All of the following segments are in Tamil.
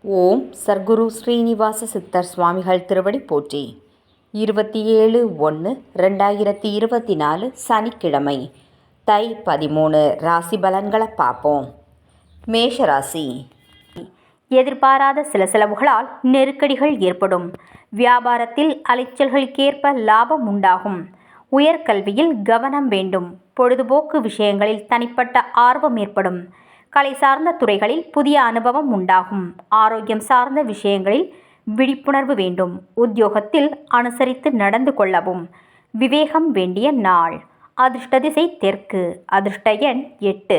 ஓம் சர்க்குரு ஸ்ரீனிவாச சித்தர் சுவாமிகள் திருவடி போற்றி. 27/1/2024 சனிக்கிழமை, தை 13. ராசி பலன்களை பார்ப்போம். மேஷராசி. எதிர்பாராத சில செலவுகளால் நெருக்கடிகள் ஏற்படும். வியாபாரத்தில் அலைச்சல்களுக்கேற்ப லாபம் உண்டாகும். உயர்கல்வியில் கவனம் வேண்டும். பொழுதுபோக்கு விஷயங்களில் தனிப்பட்ட ஆர்வம் ஏற்படும். கலை சார்ந்த துறைகளில் புதிய அனுபவம் உண்டாகும். ஆரோக்கியம் சார்ந்த விஷயங்களில் விழிப்புணர்வு வேண்டும். உத்தியோகத்தில் அனுசரித்து நடந்து கொள்ளவும். விவேகம் வேண்டிய நாள். அதிர்ஷ்ட திசை தெற்கு. அதிர்ஷ்ட எண் 8.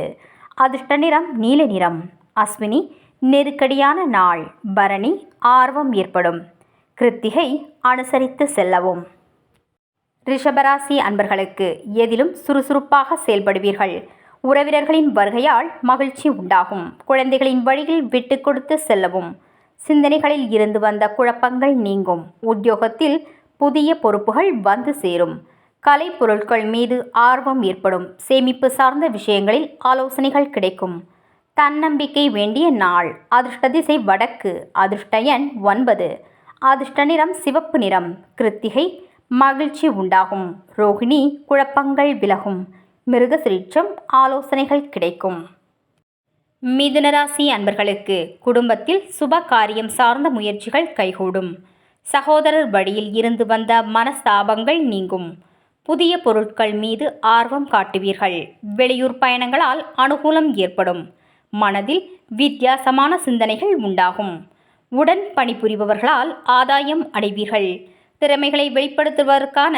அதிர்ஷ்ட நிறம் நீல நிறம். அஸ்வினி நெருக்கடியான நாள். பரணி ஆர்வம் ஏற்படும். கிருத்திகை அனுசரித்து செல்லவும். ரிஷபராசி அன்பர்களுக்கு எதிலும் சுறுசுறுப்பாக செயல்படுவீர்கள். உறவினர்களின் வருகையால் மகிழ்ச்சி உண்டாகும். குழந்தைகளின் வழியில் விட்டு கொடுத்து செல்லவும். சிந்தனைகளில் இருந்து வந்த குழப்பங்கள் நீங்கும். உத்தியோகத்தில் புதிய பொறுப்புகள் வந்து சேரும். கலை பொருட்கள் மீது ஆர்வம் ஏற்படும். சேமிப்பு சார்ந்த விஷயங்களில் ஆலோசனைகள் கிடைக்கும். தன்னம்பிக்கை வேண்டிய நாள். அதிர்ஷ்ட திசை வடக்கு. அதிர்ஷ்ட எண் 9. அதிர்ஷ்ட நிறம் சிவப்பு நிறம். கிருத்திகை மகிழ்ச்சி உண்டாகும். ரோகிணி குழப்பங்கள் விலகும். மிருகசிரீட்சம் ஆலோசனைகள் கிடைக்கும். மிதுனராசி அன்பர்களுக்கு குடும்பத்தில் சுப காரியம் சார்ந்த முயற்சிகள் கைகூடும். சகோதரர் வழியில் இருந்து வந்த மனஸ்தாபங்கள் நீங்கும். புதிய பொருட்கள் மீது ஆர்வம் காட்டுவீர்கள். வெளியூர் பயணங்களால் அனுகூலம் ஏற்படும். மனதில் வித்தியாசமான சிந்தனைகள் உண்டாகும். உடன் பணிபுரிபவர்களால் ஆதாயம் அடைவீர்கள். திறமைகளை வெளிப்படுத்துவதற்கான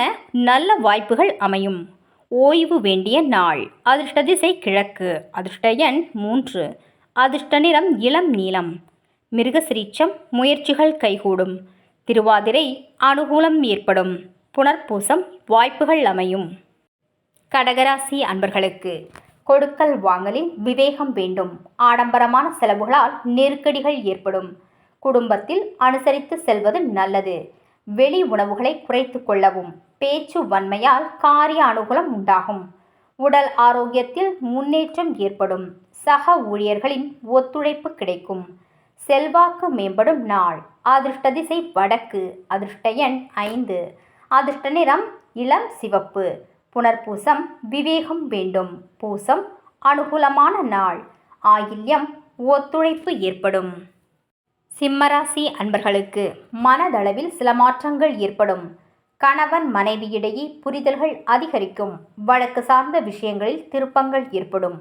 நல்ல வாய்ப்புகள் அமையும். ஓய்வு வேண்டிய நாள். அதிர்ஷ்ட திசை கிழக்கு. அதிர்ஷ்ட எண் 3. அதிர்ஷ்ட நிறம் இளம் நீலம். மிருகசிரீட்சம் முயற்சிகள் கைகூடும். திருவாதிரை அனுகூலம் ஏற்படும். புனர்பூசம் வாய்ப்புகள் அமையும். கடகராசி அன்பர்களுக்கு கொடுக்கல் வாங்கலில் விவேகம் வேண்டும். ஆடம்பரமான செலவுகளால் நெருக்கடிகள் ஏற்படும். குடும்பத்தில் அனுசரித்து செல்வது நல்லது. வெளி உணவுகளை குறைத்து கொள்ளவும். பேச்சு வன்மையால் காரிய அனுகூலம் உண்டாகும். உடல் ஆரோக்கியத்தில் முன்னேற்றம் ஏற்படும். சக ஊழியர்களின் ஒத்துழைப்பு கிடைக்கும். செல்வாக்கு மேம்படும் நாள். அதிர்ஷ்ட திசை வடக்கு. அதிர்ஷ்ட எண் 5. அதிர்ஷ்ட நிறம் இளம் சிவப்பு. புனர்பூசம் விவேகம் வேண்டும். பூசம் அனுகூலமான நாள். ஆயில்யம் ஒத்துழைப்பு ஏற்படும். சிம்மராசி அன்பர்களுக்கு மனதளவில் சில மாற்றங்கள் ஏற்படும். கணவன் மனைவியிடையே புரிதல்கள் அதிகரிக்கும். வழக்கு சார்ந்த விஷயங்களில் திருப்பங்கள் ஏற்படும்.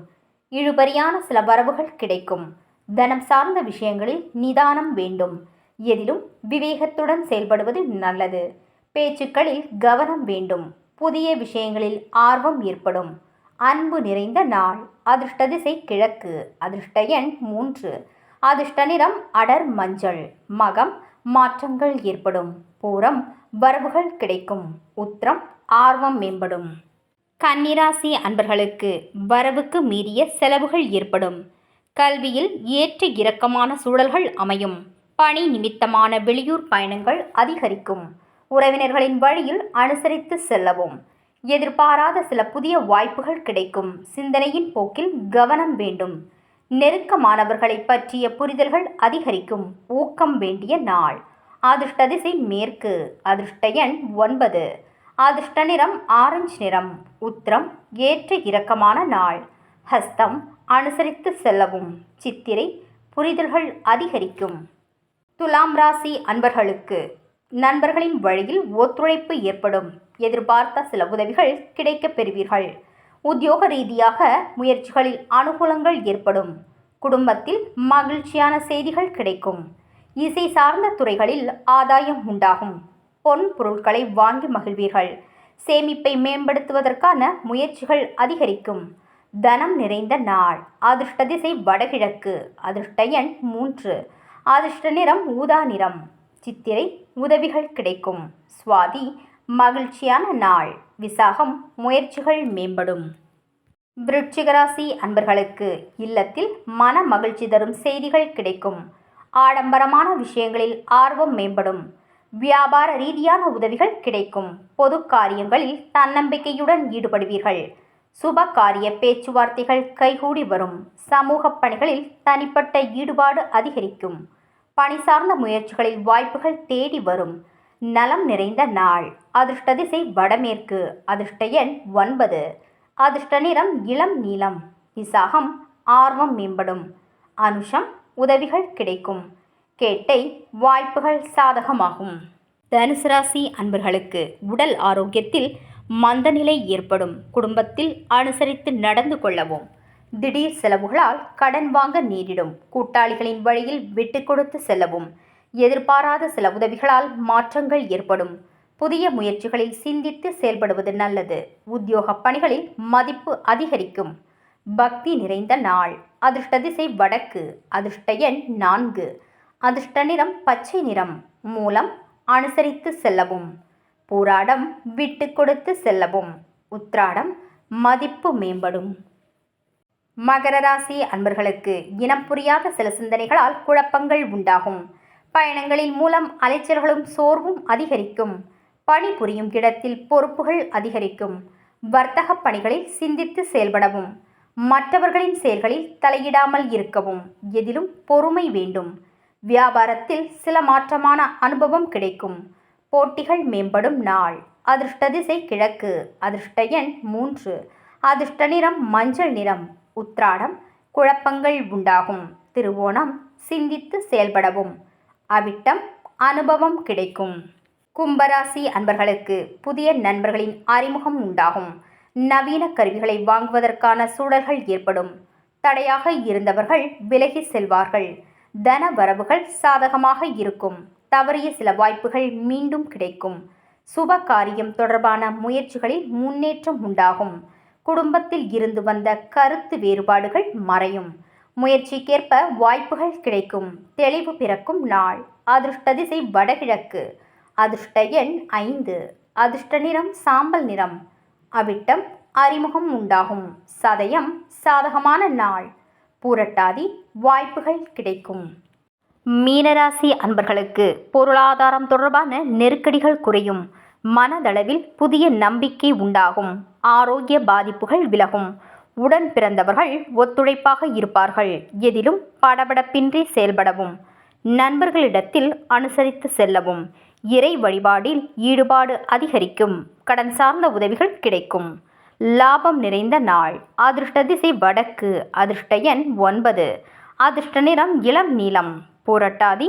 இழுபறியான சில வரவுகள் கிடைக்கும். தனம் சார்ந்த விஷயங்களில் நிதானம் வேண்டும். எதிலும் விவேகத்துடன் செயல்படுவது நல்லது. பேச்சுக்களில் கவனம் வேண்டும். புதிய விஷயங்களில் ஆர்வம் ஏற்படும். அன்பு நிறைந்த நாள். அதிர்ஷ்ட திசை கிழக்கு. அதிர்ஷ்ட எண் 3. அதிர்ஷ்ட நிறம் அடர் மஞ்சள். மகம் மாற்றங்கள் ஏற்படும். பூரம் வரவுகள் கிடைக்கும். உத்திரம் ஆர்வம் மேம்படும். கன்னிராசி அன்பர்களுக்கு வரவுக்கு மீறிய செலவுகள் ஏற்படும். கல்வியில் ஏற்ற இறக்கமான சூழல்கள் அமையும். பணி நிமித்தமான வெளியூர் பயணங்கள் அதிகரிக்கும். உறவினர்களின் வழியில் அனுசரித்து செல்லவும். எதிர்பாராத சில புதிய வாய்ப்புகள் கிடைக்கும். சிந்தனையின் போக்கில் கவனம் வேண்டும். நெருக்கமானவர்களை பற்றிய புரிதல்கள் அதிகரிக்கும். ஊக்கம் வேண்டிய நாள். அதிர்ஷ்ட திசை மேற்கு. அதிர்ஷ்ட எண் 9. அதிர்ஷ்ட நிறம் ஆரஞ்சு நிறம். உத்திரம் ஏற்ற இறக்கமான நாள். ஹஸ்தம் அனுசரித்து செல்லவும். சித்திரை புரிதல்கள் அதிகரிக்கும். துலாம் ராசி அன்பர்களுக்கு நண்பர்களின் வழியில் ஒத்துழைப்பு ஏற்படும். எதிர்பார்த்த சில உதவிகள் கிடைக்கப் பெறுவீர்கள். உத்தியோக ரீதியாக முயற்சிகளில் அனுகூலங்கள் ஏற்படும். குடும்பத்தில் மகிழ்ச்சியான செய்திகள் கிடைக்கும். இசை சார்ந்த துறைகளில் ஆதாயம் உண்டாகும். பொன் பொருட்களை வாங்கி மகிழ்வீர்கள். சேமிப்பை மேம்படுத்துவதற்கான முயற்சிகள் அதிகரிக்கும். தனம் நிறைந்த நாள். அதிர்ஷ்ட திசை வடகிழக்கு. அதிர்ஷ்ட எண் 3. அதிர்ஷ்ட நிறம் ஊதா நிறம். சித்திரை உதவிகள் கிடைக்கும். சுவாதி மகிழ்ச்சியான நாள். விசாகம் முயற்சிகள் மேம்படும். விருச்சிகராசி அன்பர்களுக்கு இல்லத்தில் மன மகிழ்ச்சி தரும் செய்திகள் கிடைக்கும். ஆடம்பரமான விஷயங்களில் ஆர்வம் மேம்படும். வியாபார ரீதியான உதவிகள் கிடைக்கும். பொது காரியங்களில் தன்னம்பிக்கையுடன் ஈடுபடுவீர்கள். சுப காரிய பேச்சுவார்த்தைகள் கைகூடி வரும். சமூக பணிகளில் தனிப்பட்ட ஈடுபாடு அதிகரிக்கும். பணி சார்ந்த முயற்சிகளில் வாய்ப்புகள் தேடி வரும். நலம் நிறைந்த நாள். அதிர்ஷ்ட திசை வடமேற்கு. அதிர்ஷ்ட எண் 9. அதிர்ஷ்ட நிறம் இளம் நீலம். விசாகம் ஆர்வம் மேம்படும். அனுஷம் உதவிகள் கிடைக்கும். கேட்டை வாய்ப்புகள் சாதகமாகும். தனுசு ராசி அன்பர்களுக்கு உடல் ஆரோக்கியத்தில் மந்தநிலை ஏற்படும். குடும்பத்தில் அனுசரித்து நடந்து கொள்ளவும். திடீர் செலவுகளால் கடன் வாங்க நேரிடும். கூட்டாளிகளின் வழியில் விட்டு கொடுத்து செல்லவும். எதிர்பாராத சில உதவிகளால் மாற்றங்கள் ஏற்படும். புதிய முயற்சிகளில் சிந்தித்து செயல்படுவது நல்லது. உத்தியோக பணிகளில் மதிப்பு அதிகரிக்கும். பக்தி நிறைந்த நாள். அதிர்ஷ்ட திசை வடக்கு. அதிர்ஷ்ட எண் 4. அதிர்ஷ்ட நிறம் பச்சை நிறம். மூலம் அனுசரித்து செல்லவும். பூராடம் விட்டு கொடுத்து செல்லவும். உத்திராடம் மதிப்பு மேம்படும். மகர ராசி அன்பர்களுக்கு இனம் புரியாத சில சிந்தனைகளால் குழப்பங்கள் உண்டாகும். பயணங்களின் மூலம் அலைச்சல்களும் சோர்வும் அதிகரிக்கும். பணிபுரியும் இடத்தில் பொறுப்புகள் அதிகரிக்கும். வர்த்தக பணிகளில் சிந்தித்து செயல்படவும். மற்றவர்களின் செயல்களில் தலையிடாமல் இருக்கவும். எதிலும் பொறுமை வேண்டும். வியாபாரத்தில் சில மாற்றமான அனுபவம் கிடைக்கும். போட்டிகள் மேம்படும் நாள். அதிர்ஷ்ட திசை கிழக்கு. அதிர்ஷ்ட எண் 3. அதிர்ஷ்ட நிறம் மஞ்சள் நிறம். உத்திராடம் குழப்பங்கள் உண்டாகும். திருவோணம் சிந்தித்து செயல்படவும். அவிட்டம் அனுபவம் கிடைக்கும். கும்பராசி அன்பர்களுக்கு புதிய நண்பர்களின் அறிமுகம் உண்டாகும். நவீன கருவிகளை வாங்குவதற்கான சூழல்கள் ஏற்படும். தடையாக இருந்தவர்கள் விலகி செல்வார்கள். தன வரவுகள் சாதகமாக இருக்கும். தவறிய சில வாய்ப்புகள் மீண்டும் கிடைக்கும். சுப காரியம் தொடர்பான முயற்சிகளில் முன்னேற்றம் உண்டாகும். குடும்பத்தில் இருந்து வந்த கருத்து வேறுபாடுகள் மறையும். முயற்சிக்கேற்ப வாய்ப்புகள் கிடைக்கும். தெளிவு பிறக்கும் நாள். அதிர்ஷ்ட திசை வடகிழக்கு. அதிர்ஷ்ட எண் 5. அதிர்ஷ்ட நிறம் சாம்பல் நிறம். அவிட்டம் அறிமுகம் உண்டாகும். சதயம் சாதகமான நாள். பூரட்டாதி வாய்ப்புகள் கிடைக்கும். மீனராசி அன்பர்களுக்கு பொருளாதாரம் தொடர்பான நெருக்கடிகள் குறையும். மனதளவில் புதிய நம்பிக்கை உண்டாகும். ஆரோக்கிய பாதிப்புகள் விலகும். உடன் பிறந்தவர்கள் ஒத்துழைப்பாக இருப்பார்கள். எதிலும் படபடப்பின்றி செயல்படவும். நண்பர்களிடத்தில் அனுசரித்து செல்லவும். இறை வழிபாடில் ஈடுபாடு அதிகரிக்கும். கடன் சார்ந்த உதவிகள் கிடைக்கும். லாபம் நிறைந்த நாள். அதிர்ஷ்ட திசை வடக்கு. அதிர்ஷ்ட எண் 9. அதிர்ஷ்ட நிறம் இளம் நீலம். பூரட்டாதி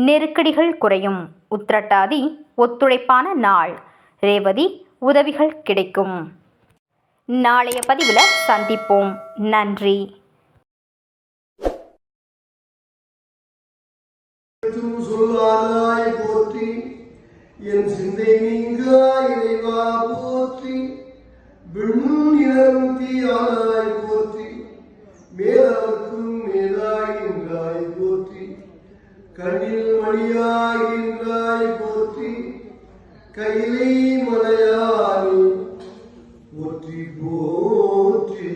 நெருக்கடிகள் குறையும். உத்திரட்டாதி ஒத்துழைப்பான நாள். ரேவதி உதவிகள் கிடைக்கும். நாளைய பதிவில் சந்திப்போம். நன்றி. சொல்லாதாய் போற்றி, என் சிந்தை நீங்கா இறைவா போற்றி, விண்ணும் இளம் தீயானாய் போற்றி, மேலாக்கும் மேலாய் நின்றாய் போற்றி, கண்ணில் மணியாகின்றாய் போற்றி, கையிலை மலையானி போற்றி போற்றி.